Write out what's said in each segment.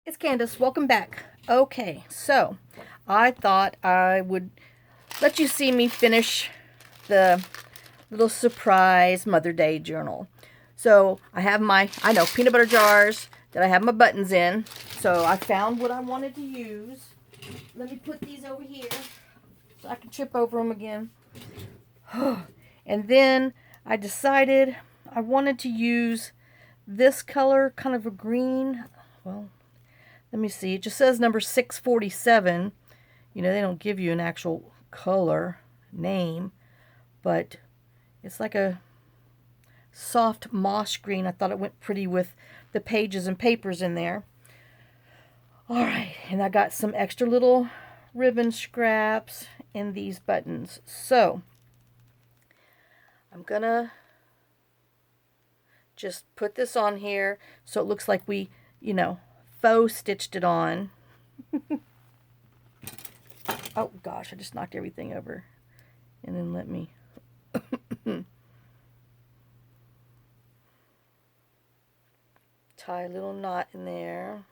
It's Candace. Welcome back. Okay, so I thought I would let you see me finish the little surprise Mother Day journal. So I have my, peanut butter jars that I have my buttons in. So I found what I wanted to use. Let me put these over here so I can trip over them again. And then I decided I wanted to use this color, kind of a green. Well, let me see. It just says number 647. You know, they don't give you an actual color name, but it's like a soft moss green. I thought it went pretty with the pages and papers in there. All right, and I got some extra little ribbon scraps in these buttons. So I'm gonna just put this on here so it looks like we, faux stitched it on. Oh gosh, I just knocked everything over. And then let me tie a little knot in there.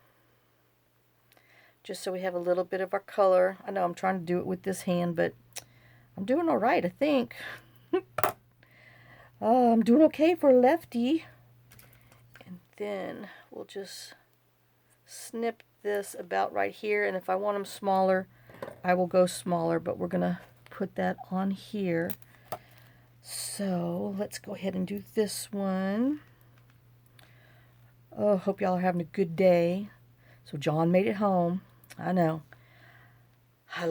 Just so we have a little bit of our color. I know I'm trying to do it with this hand, but I'm doing all right, I think. I'm doing okay for a lefty. And then we'll just snip this about right here. And if I want them smaller, I will go smaller, but we're going to put that on here. So let's go ahead and do this one. Oh, hope y'all are having a good day. So John made it home. I know. I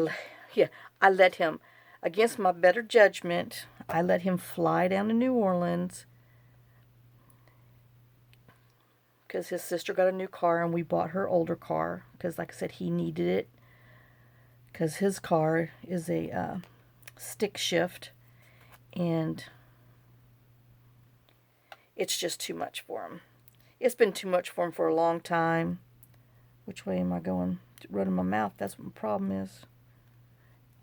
let him, against my better judgment, I let him fly down to New Orleans because his sister got a new car and we bought her older car because, like I said, he needed it because his car is a stick shift and it's just too much for him. It's been too much for him for a long time. Which way am I going? Running my mouth. That's what my problem is.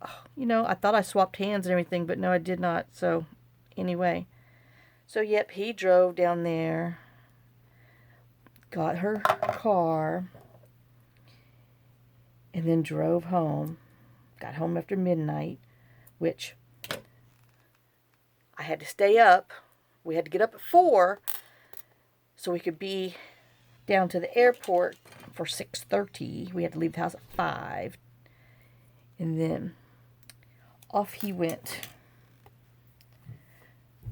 Oh, I thought I swapped hands and everything, but no, I did not. So, anyway. So, yep, he drove down there. Got her car. And then drove home. Got home after midnight. Which, I had to stay up. We had to get up at 4. So we could be down to the airport for 6:30. We had to leave the house at 5. And then off he went.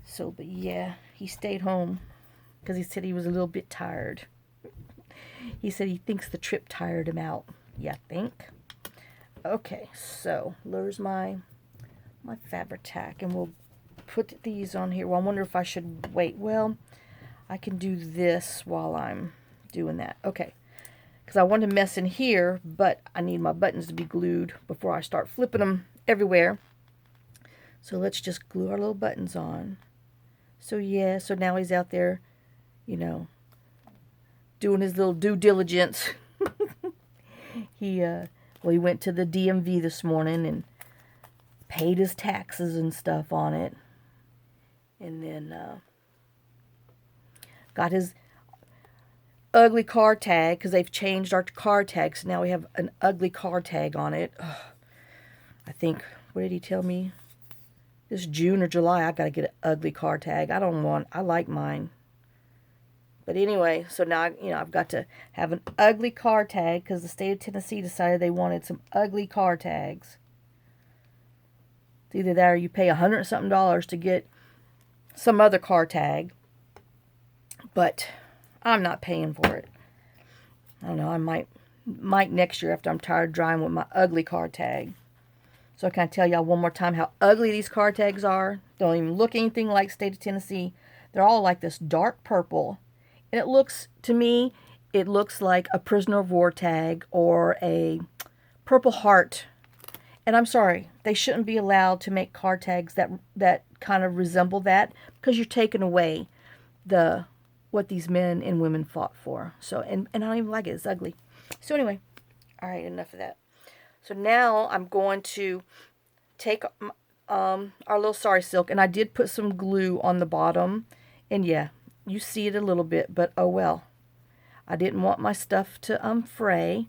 So, but yeah, he stayed home because he said he was a little bit tired. He said he thinks the trip tired him out. Yeah, think? Okay, so there's my Fabri-Tac, and we'll put these on here. Well, I wonder if I should wait. Well, I can do this while I'm doing that. Okay. Because I want to mess in here, but I need my buttons to be glued before I start flipping them everywhere. So let's just glue our little buttons on. So yeah, so now he's out there, doing his little due diligence. He went to the DMV this morning and paid his taxes and stuff on it. And then got his ugly car tag because they've changed our car tags. So now we have an ugly car tag on it. Ugh. I think, what did he tell me? This June or July, I got to get an ugly car tag. I like mine. But anyway, so now, I've got to have an ugly car tag because the state of Tennessee decided they wanted some ugly car tags. It's either that or you pay $100 something to get some other car tag. But I'm not paying for it. I don't know, I might next year after I'm tired of driving with my ugly car tag. So can I tell y'all one more time how ugly these car tags are? They don't even look anything like state of Tennessee. They're all like this dark purple. And it looks like a prisoner of war tag or a Purple Heart. And I'm sorry, they shouldn't be allowed to make car tags that kind of resemble that because you're taking away what these men and women fought for. So, and I don't even like it. It's ugly. So anyway, all right, enough of that. So now I'm going to take our little Sari Silk, and I did put some glue on the bottom. And yeah, you see it a little bit, but oh well. I didn't want my stuff to fray,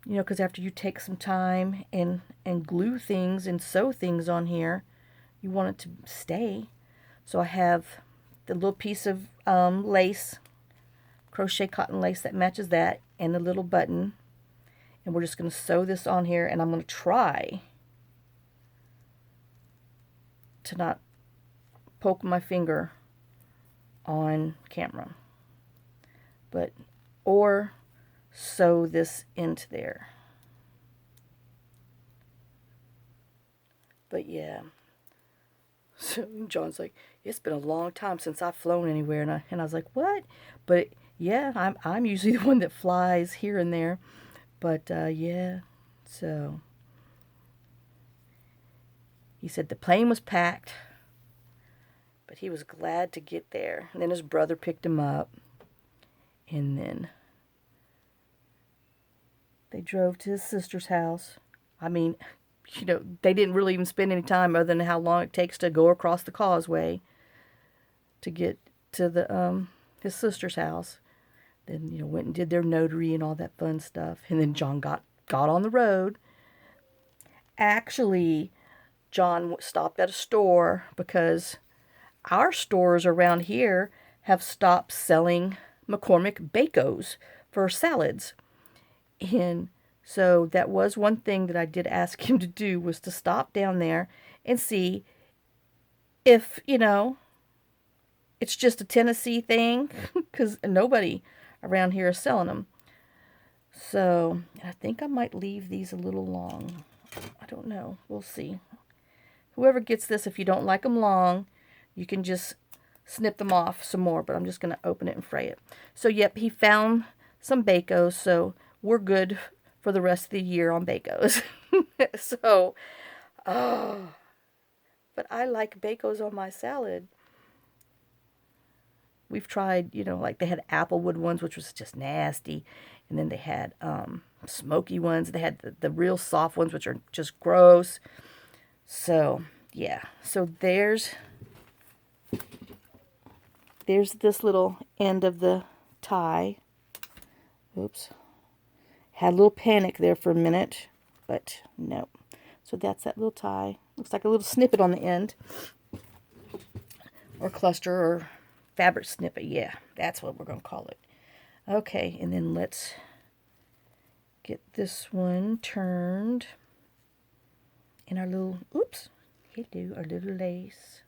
you know, because after you take some time and glue things and sew things on here, you want it to stay. So I have the little piece of lace, crochet cotton lace that matches that, and the little button. And we're just going to sew this on here, and I'm going to try to not poke my finger on camera, but or sew this into there. But yeah, so John's like, it's been a long time since I've flown anywhere, and I was like, what? But yeah, I'm usually the one that flies here and there, but yeah, so he said the plane was packed, but he was glad to get there. And then his brother picked him up, and then they drove to his sister's house. I mean, you know, they didn't really even spend any time other than how long it takes to go across the causeway to get to the his sister's house. Then, you know, went and did their notary and all that fun stuff. And then John got on the road. Actually, John stopped at a store because our stores around here have stopped selling McCormick Bacos for salads. And so that was one thing that I did ask him to do, was to stop down there and see if, you know, it's just a Tennessee thing, because nobody around here is selling them. So I think I might leave these a little long. I don't know. We'll see. Whoever gets this, if you don't like them long, you can just snip them off some more, but I'm just going to open it and fray it. So yep, he found some Bacos, so we're good for the rest of the year on Bacos. So, oh, but I like Bacos on my salad. We've tried, you know, like they had applewood ones, which was just nasty. And then they had smoky ones. They had the real soft ones, which are just gross. So, yeah. So there's this little end of the tie. Oops. Had a little panic there for a minute, but no. So that's that little tie. Looks like a little snippet on the end. Or cluster or fabric snippet. Yeah, that's what we're going to call it. Okay, and then let's get this one turned in our little, oops, hello, our little lace.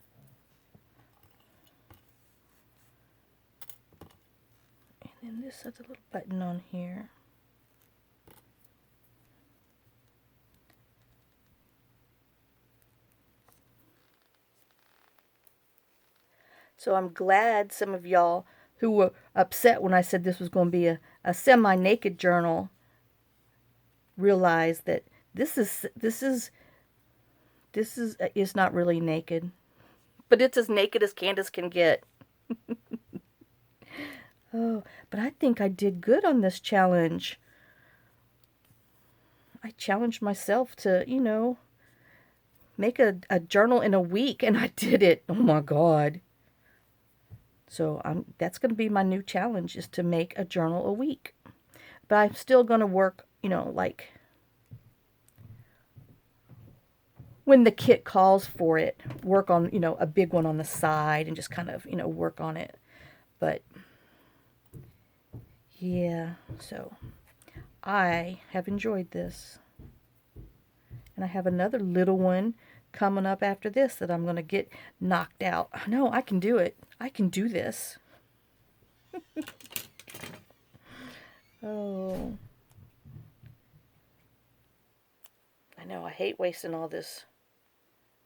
And then this has a little button on here. So I'm glad some of y'all who were upset when I said this was going to be a semi-naked journal realized that this is not really naked, but it's as naked as Candace can get. Oh, but I think I did good on this challenge. I challenged myself to, you know, make a journal in a week, and I did it. Oh my God. So that's going to be my new challenge, is to make a journal a week. But I'm still going to work, you know, like when the kit calls for it, work on, you know, a big one on the side and just kind of, you know, work on it. But yeah, so I have enjoyed this. And I have another little one coming up after this that I'm going to get knocked out. No, I can do it. I can do this. Oh. I know, I hate wasting all this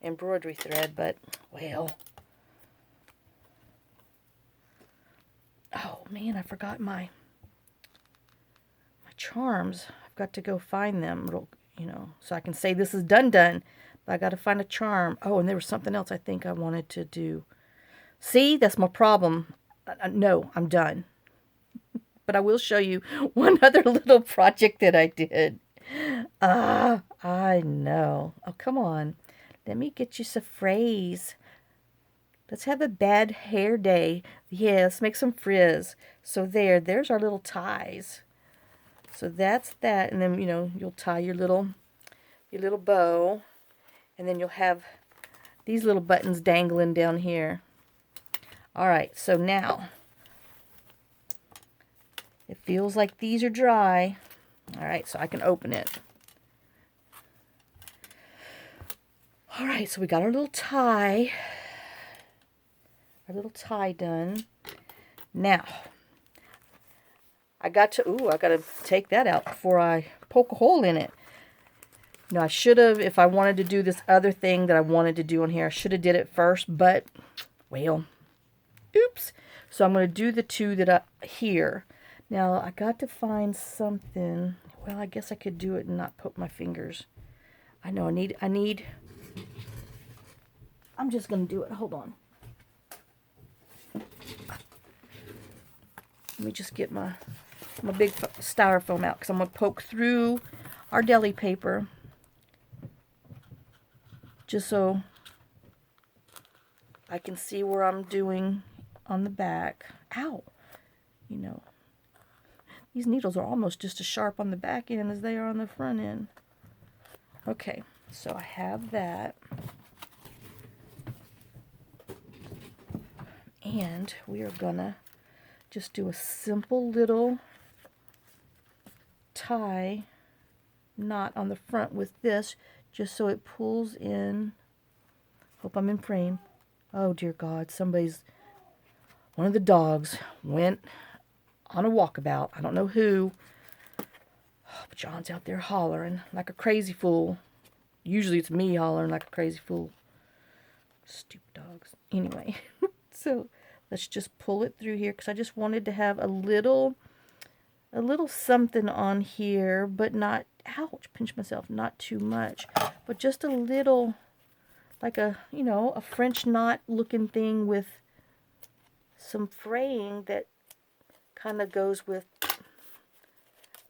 embroidery thread, but, well. Oh, man, I forgot my charms. I've got to go find them, you know, so I can say this is done. But I got to find a charm. Oh, and there was something else I think I wanted to do. See, that's my problem. No, I'm done. But I will show you one other little project that I did. I know. Oh, come on. Let me get you some phrase. Let's have a bad hair day. Yeah, let's make some frizz. So there's our little ties. So that's that, and then, you know, you'll tie your little bow, and then you'll have these little buttons dangling down here. All right, so now it feels like these are dry. All right, so I can open it. All right, so we got our little tie done. Now, I got to take that out before I poke a hole in it. You know, I should have, if I wanted to do this other thing that I wanted to do on here, I should have did it first, but, well, oops. So I'm going to do the two that are here. Now, I got to find something. Well, I guess I could do it and not poke my fingers. I know, I'm just going to do it. Hold on. Let me just get my big styrofoam out, because I'm going to poke through our deli paper just so I can see where I'm doing on the back. Ow! You know, these needles are almost just as sharp on the back end as they are on the front end. Okay, so I have that. And we are gonna just do a simple little tie knot on the front with this, just so it pulls in. Hope I'm in frame. Oh dear God, one of the dogs went on a walkabout. I don't know who. Oh, but John's out there hollering like a crazy fool. Usually it's me hollering like a crazy fool. Stupid dogs. Anyway, so let's just pull it through here, because I just wanted to have a little something on here, but not, ouch, pinch myself, not too much, but just a little, like a, you know, a French knot looking thing with some fraying that kind of goes with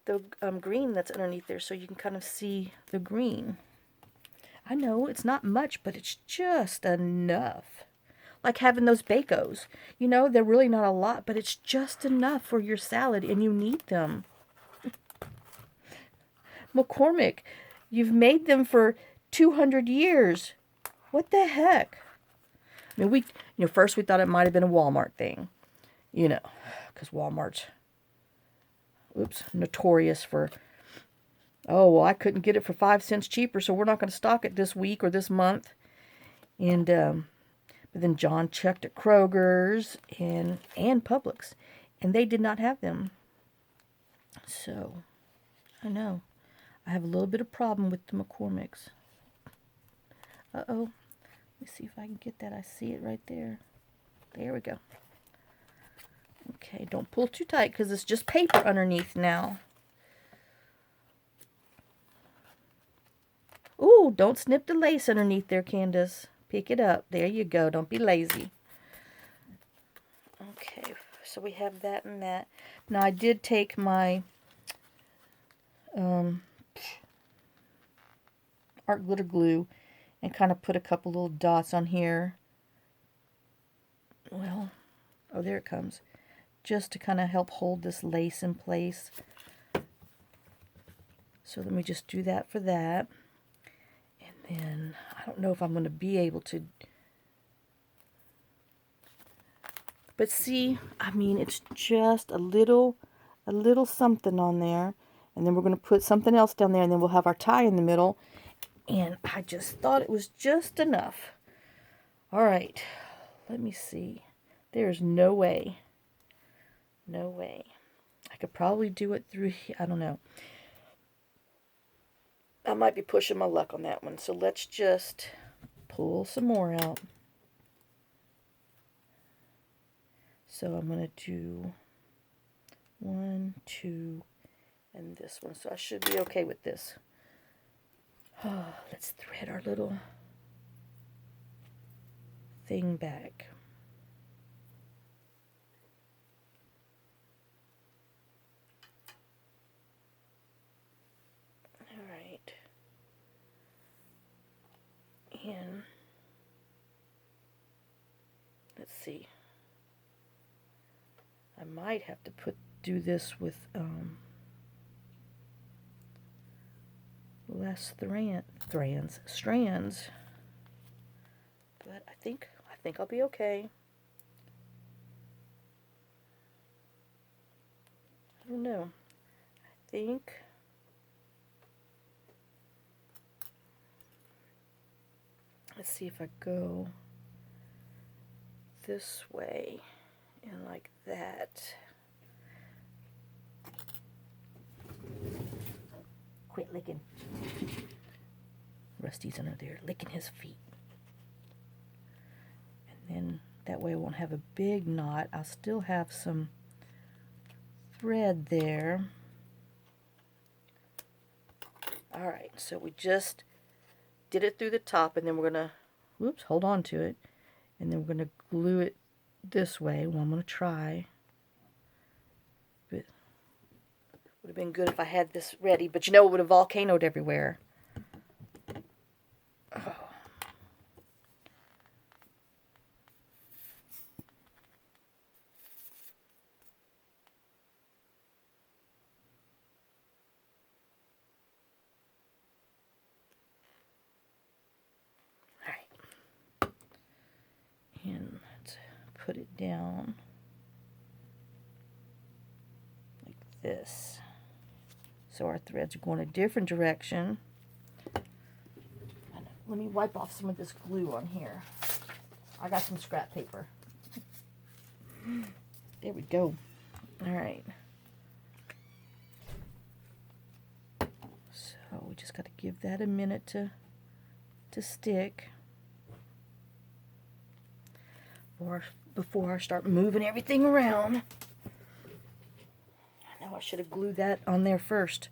the green that's underneath there, so you can kind of see the green. I know it's not much, but it's just enough. Like having those Bacos. You know, they're really not a lot, but it's just enough for your salad, and you need them. McCormick, you've made them for 200 years. What the heck? I mean, first we thought it might have been a Walmart thing. You know, because Walmart's, notorious for, oh, well, I couldn't get it for 5 cents cheaper, so we're not going to stock it this week or this month. And, but then John checked at Kroger's and Publix, and they did not have them. So, I know. I have a little bit of problem with the McCormick's. Uh-oh. Let me see if I can get that. I see it right there. There we go. Okay, don't pull too tight, because it's just paper underneath now. Ooh, don't snip the lace underneath there, Candace. Pick it up. There you go. Don't be lazy. Okay, so we have that and that. Now, I did take my art glitter glue and kind of put a couple little dots on here. Well, oh, there it comes. Just to kind of help hold this lace in place. So let me just do that for that. And then, I don't know if I'm going to be able to. But see, I mean, it's just a little something on there. And then we're going to put something else down there, and then we'll have our tie in the middle. And I just thought it was just enough. All right, let me see. There's no way. No way. I could probably do it through here. I don't know. I might be pushing my luck on that one. So let's just pull some more out. So I'm going to do 1, 2, and this one. So I should be okay with this. Oh, let's thread our little thing back. All right. And let's see. I might have to do this with less strands, but I think I'll be okay. I don't know. I think let's see if I go this way and like that. Quit licking. Rusty's under there licking his feet. And then that way I won't have a big knot. I'll still have some thread there. Alright, so we just did it through the top, and then we're going to, whoops, hold on to it. And then we're going to glue it this way. Well, I'm going to try. But would have been good if I had this ready, but you know, it would have volcanoed everywhere. Oh. Alright. And let's put it down like this. So our threads are going a different direction. Let me wipe off some of this glue on here. I got some scrap paper. There we go. Alright. So we just got to give that a minute to stick. Before I start moving everything around. I know I should have glued that on there first.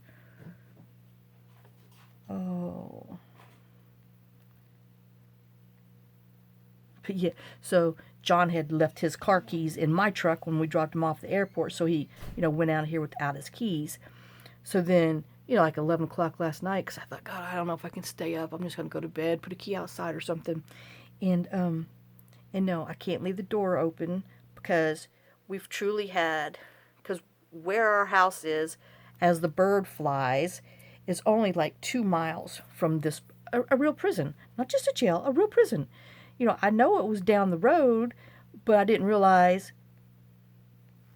Oh. But yeah, so John had left his car keys in my truck when we dropped him off at the airport, so he, went out here without his keys. So then, like 11 o'clock last night, because I thought, God, I don't know if I can stay up. I'm just going to go to bed, put a key outside or something. And no, I can't leave the door open because we've truly had, because where our house is, as the bird flies, is only like 2 miles from this, a real prison. Not just a jail, a real prison. I know it was down the road, but I didn't realize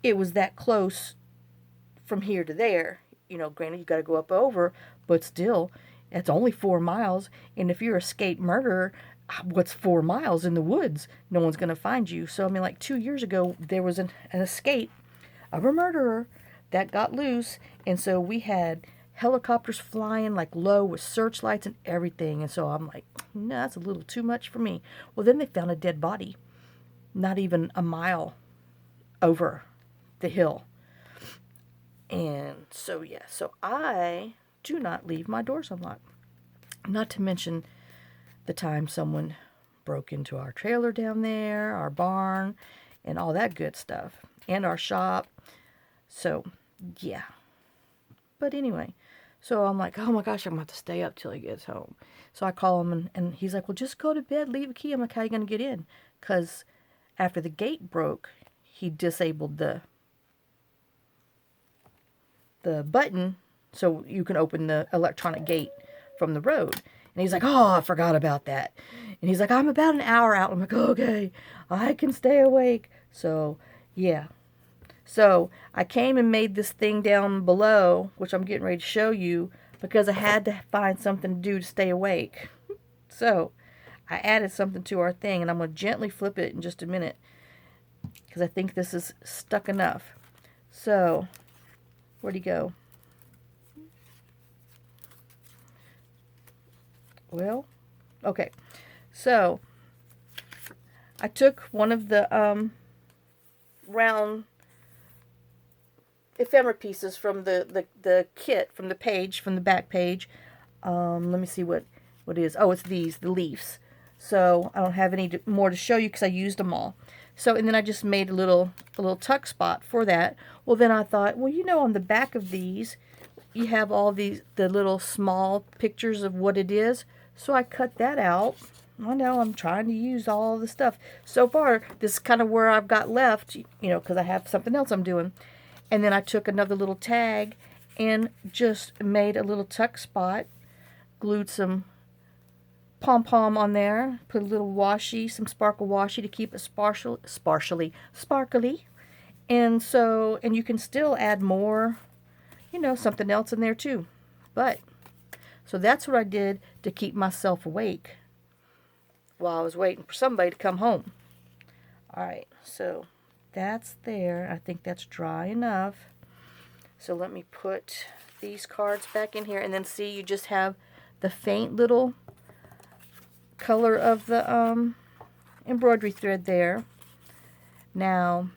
it was that close from here to there. Granted, you got to go up over, but still, it's only 4 miles. And if you're a escaped murderer, what's 4 miles in the woods? No one's going to find you. So, like 2 years ago, there was an escape of a murderer that got loose. And so we had helicopters flying like low with searchlights and everything. And so I'm like, no, that's a little too much for me. Well, then they found a dead body, not even a mile over the hill. And so, yeah, so I do not leave my doors unlocked. Not to mention the time someone broke into our trailer down there, our barn, and all that good stuff, and our shop. So, yeah. But anyway, so I'm like, oh my gosh, I'm going to have to stay up till he gets home. So I call him, and he's like, well, just go to bed, leave a key. I'm like, how are you going to get in? Because after the gate broke, he disabled the button so you can open the electronic gate from the road. And he's like, oh, I forgot about that. And he's like, I'm about an hour out. I'm like, okay, I can stay awake. So, yeah. So I came and made this thing down below, which I'm getting ready to show you, because I had to find something to do to stay awake. So I added something to our thing, and I'm going to gently flip it in just a minute, because I think this is stuck enough. So, where'd he go? Well, okay. So I took one of the round ephemera pieces from the kit, from the page, from the back page. Let me see what it is. Oh, it's the leaves. So I don't have any more to show you because I used them all. So, and then I just made a little tuck spot for that. Well, then I thought, well, on the back of these, you have all the little small pictures of what it is. So I cut that out. I know, I'm trying to use all the stuff. So far, this is kind of where I've got left, because I have something else I'm doing. And then I took another little tag and just made a little tuck spot, glued some pom-pom on there, put a little washi, some sparkle washi to keep it sparkly. And you can still add more, something else in there too. But, so that's what I did to keep myself awake while I was waiting for somebody to come home. Alright, so that's there. I think that's dry enough. So let me put these cards back in here, and then see, you just have the faint little color of the embroidery thread there. Now,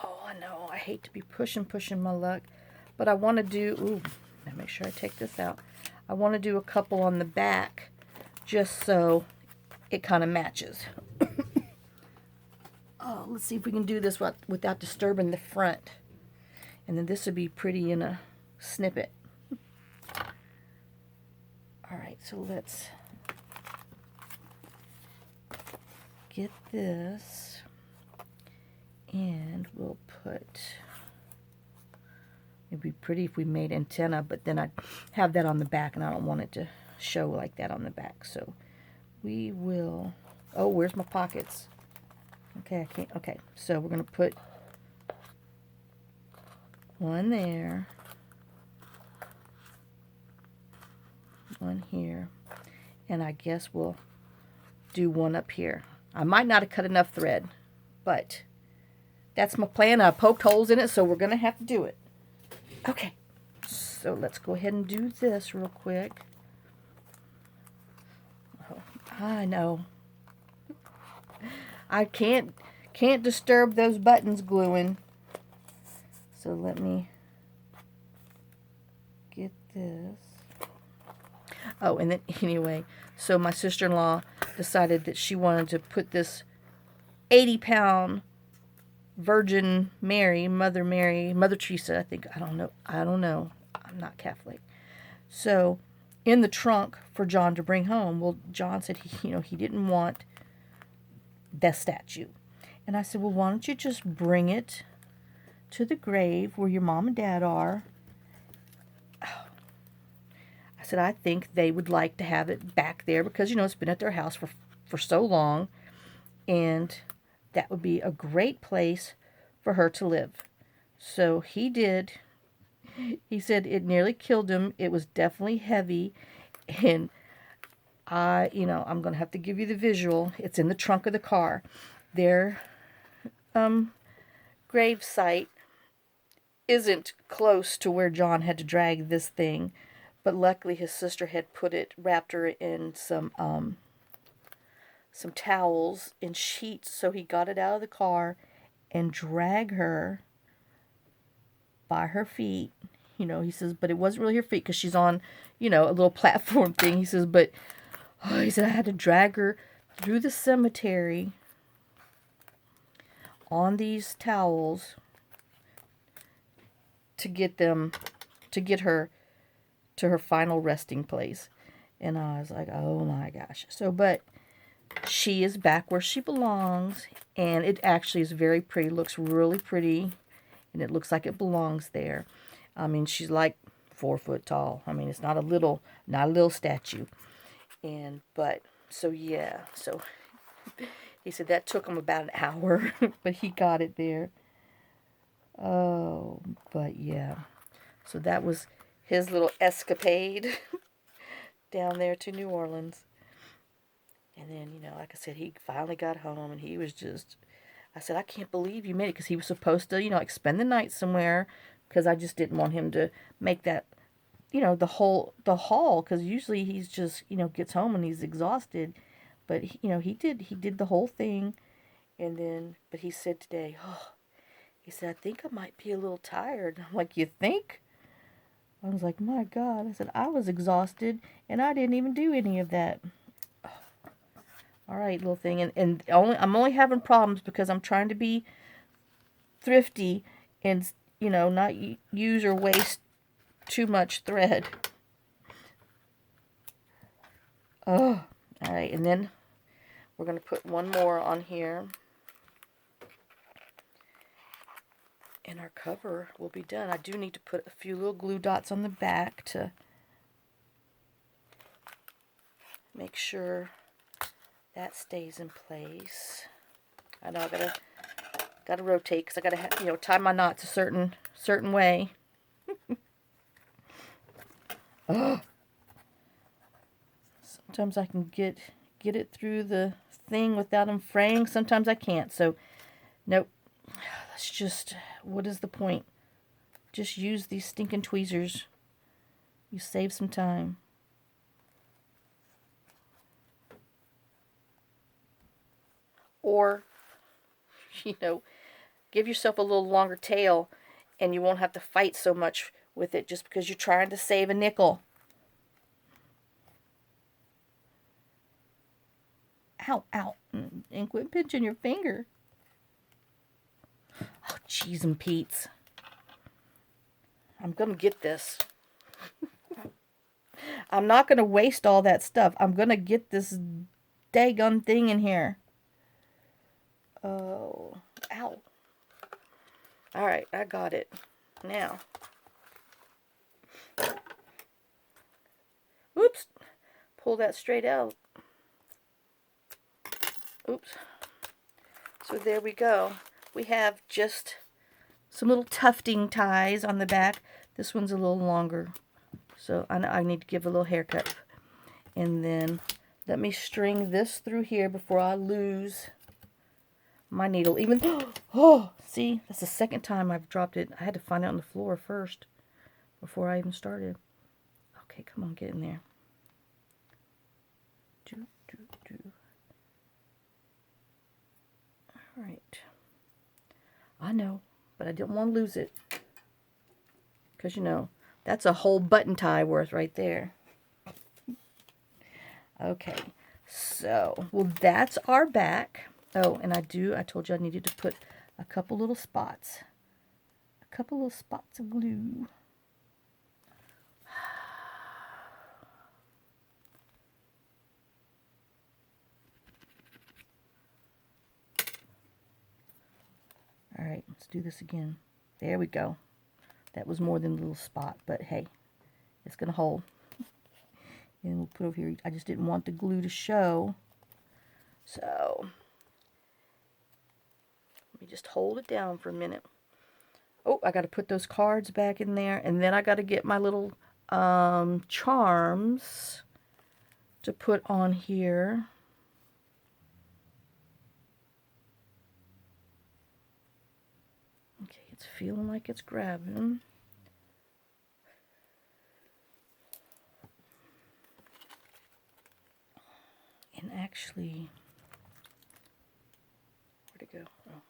oh, I know, I hate to be pushing my luck, but I want to do, let me make sure I take this out. I want to do a couple on the back, just so it kind of matches. Oh, let's see if we can do this without disturbing the front. And then this would be pretty in a snippet. Alright, so let's get this. And we'll put, it'd be pretty if we made antenna, but then I'd have that on the back, and I don't want it to show like that on the back. So we will, oh, where's my pockets? Okay, I can't, okay, so we're going to put one there, one here, and I guess we'll do one up here. I might not have cut enough thread, but that's my plan. I poked holes in it, so we're going to have to do it. Okay, so let's go ahead and do this real quick. Oh, I know. I can't disturb those buttons gluing. So let me get this. Oh, and then anyway, so my sister-in-law decided that she wanted to put this 80-pound Virgin Mary, Mother Teresa, I think, I don't know, I'm not Catholic. So in the trunk for John to bring home. Well, John said he didn't want that statue. And I said, well, why don't you just bring it to the grave where your mom and dad are? I said, I think they would like to have it back there because, it's been at their house for so long. And that would be a great place for her to live. So he did. He said it nearly killed him. It was definitely heavy. And I'm going to have to give you the visual. It's in the trunk of the car. Their grave site isn't close to where John had to drag this thing, but luckily his sister had wrapped her in some towels and sheets, so he got it out of the car and dragged her by her feet. He says, but it wasn't really her feet because she's on, a little platform thing. He says, but he said I had to drag her through the cemetery on these towels to get her to her final resting place. And I was like, oh my gosh. So, but she is back where she belongs, and it actually is very pretty. Looks really pretty, and it looks like it belongs there. I mean, she's like 4 foot tall. I mean, it's not a little statue. So he said that took him about an hour, but he got it there. Oh, but yeah. So that was his little escapade down there to New Orleans. And then, like I said, he finally got home, and he was just, I said, I can't believe you made it, because he was supposed to, spend the night somewhere, because I just didn't want him to make that, the haul, because usually he's just, gets home and he's exhausted. But, he did the whole thing. And then, but he said today, he said, I think I might be a little tired. I'm like, you think? I was like, my God. I said, I was exhausted, and I didn't even do any of that. All right, little thing. And I'm only having problems because I'm trying to be thrifty and, not use or waste too much thread. Oh, All right, and then we're going to put one more on here. And our cover will be done. I do need to put a few little glue dots on the back to make sure that stays in place. I know I gotta rotate because I gotta tie my knots a certain way. Sometimes I can get it through the thing without them fraying. Sometimes I can't. So nope. Let's just, what is the point? Just use these stinking tweezers. You save some time. Or, give yourself a little longer tail and you won't have to fight so much with it just because you're trying to save a nickel. Ow, ow. And quit pinching your finger. Oh, jeez and Pete's. I'm going to get this. I'm not going to waste all that stuff. I'm going to get this daggone thing in here. Oh, ow. All right, I got it. Now. Oops. Pull that straight out. Oops. So there we go. We have just some little tufting ties on the back. This one's a little longer, so I need to give a little haircut. And then let me string this through here before I lose my needle. Even oh, see, that's the second time I've dropped it. I had to find it on the floor first before I even started. Okay, come on, get in there. All right. I know, but I didn't want to lose it. Because, that's a whole button tie worth right there. Okay, so, well, that's our back. Oh, and I told you I needed to put a couple little spots. A couple little spots of glue. All right, let's do this again. There we go. That was more than a little spot, but hey, it's going to hold. And we'll put over here. I just didn't want the glue to show. So, let me just hold it down for a minute. Oh, I got to put those cards back in there. And then I got to get my little charms to put on here. Okay, it's feeling like it's grabbing. And actually, where'd it go? Oh.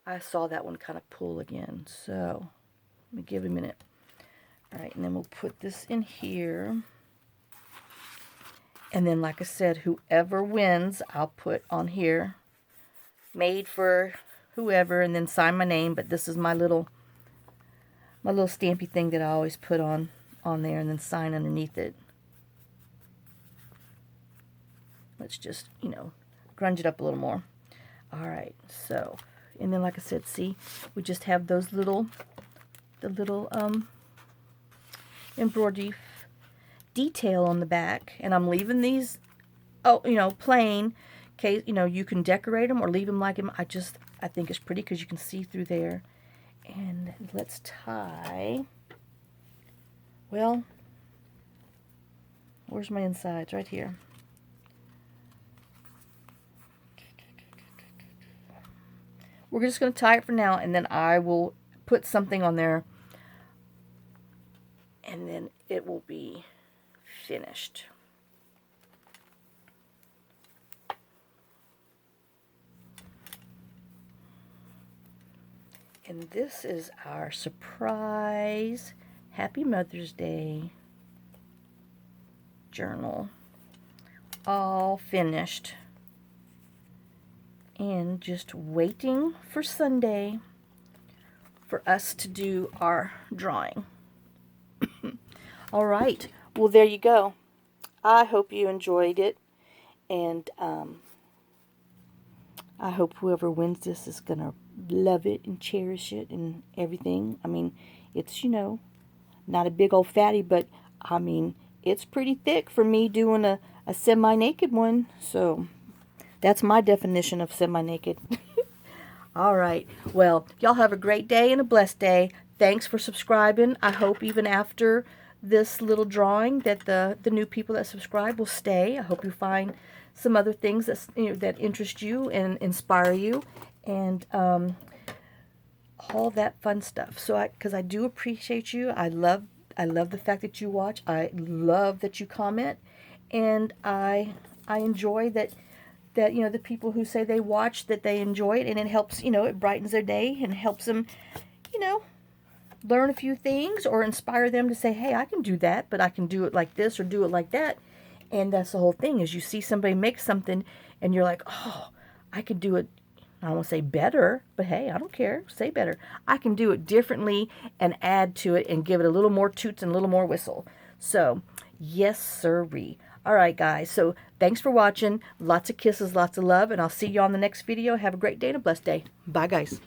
I saw that one kind of pull again, so let me give it a minute. All right, and then we'll put this in here. And then, like I said, whoever wins, I'll put on here, made for whoever, and then sign my name. But this is my little stampy thing that I always put on there, and then sign underneath it. Let's just, grunge it up a little more. All right, so, and then like I said, see, we just have those the little embroidery detail on the back, and I'm leaving these, plain. Okay, you can decorate them or leave them like them. I think it's pretty because you can see through there. And let's tie. Well, where's my insides? Right here. We're just going to tie it for now, and then I will put something on there, and then it will be finished. And this is our surprise Happy Mother's Day journal. All finished. And just waiting for Sunday for us to do our drawing. All right. Well, there you go. I hope you enjoyed it. And I hope whoever wins this is going to love it and cherish it and everything. I mean, it's, you know, not a big old fatty, but I mean, it's pretty thick for me doing a semi-naked one. So that's my definition of semi-naked. All right. Well, y'all have a great day and a blessed day. Thanks for subscribing. I hope even after this little drawing that the new people that subscribe will stay. I hope you find some other things that, you know, that interest you and inspire you, and all that fun stuff. So because I do appreciate you. I love the fact that you watch. I love that you comment, and I enjoy that you know, the people who say they watch, that they enjoy it, and it helps, you know, it brightens their day and helps them, you know, learn a few things or inspire them to say, hey, I can do that, but I can do it like this or do it like that. And that's the whole thing, is you see somebody make something and you're like, oh, I could do it. I don't want to say better, but hey, I don't care. Say better. I can do it differently and add to it and give it a little more toots and a little more whistle. So, yes, sirree. All right, guys. So, thanks for watching. Lots of kisses, lots of love, and I'll see you on the next video. Have a great day and a blessed day. Bye, guys.